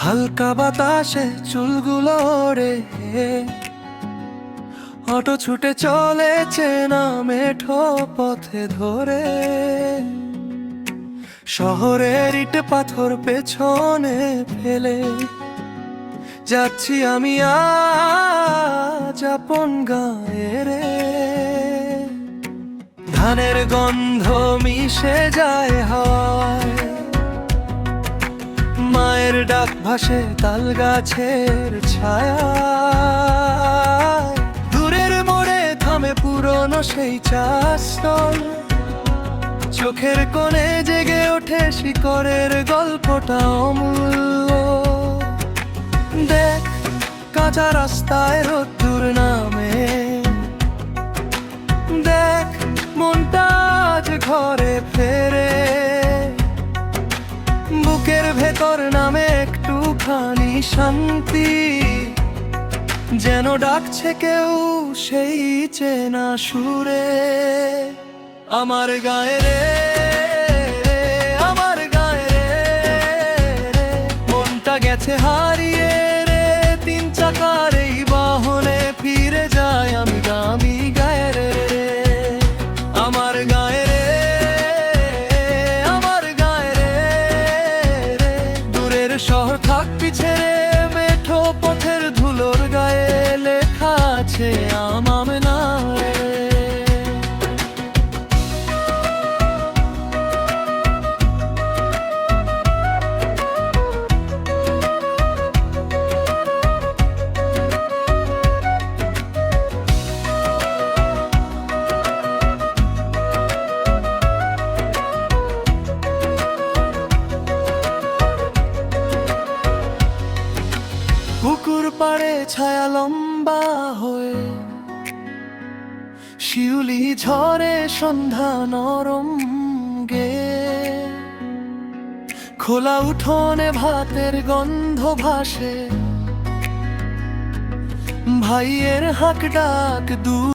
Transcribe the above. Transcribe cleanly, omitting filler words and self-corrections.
হালকা বাতাসে চুলগুলো ওড়ে, অটো ছুটে চলেছে না মেঠো পথে ধরে। শহরের ইট পাথর পেছনে ফেলে যাচ্ছি আমি আজ আপন গাঁয়ে রে। ধানের গন্ধ মিশে যায় হাওয়ায়, মায়ের ডাক ভাসে তাল গাছের ছায়ায়। দূরের মোড়ে থামে পুরনো সেই চা স্টল, চোখের কোণে জেগে ওঠে শিকড়ের গল্পটা অমূল্য। দেখ কাঁচা রাস্তায় রোদ্দুর নামে, দেখ মনটা আজ ঘরে ফেরে। বুকের ভেতর নামে একটুখানি শান্তি, যেন ডাকছে কেউ সেই চেনা সুরে। আমার গায়ে রে, আমার গায়ে রে, মনটা গেছে হারিয়ে রে। তিন চাকার এই বাহনে ফিরে যায় আমি গায়ে রে। আমার গায়ে রে, আমার গায়ে রে, দূরের শহর থাক পিছে রে, মেঠো পথের ধুলোর গায়ে লেখা আছে আমার নাম রে। পুকুর পাড়ে ছায়া লম্বা হয়ে, শিউলি ঝরে সন্ধ্যা নরম গে। খোলা উঠোনে ভাতের গন্ধ ভাসে, ভাইয়ের হাক ডাক দূর।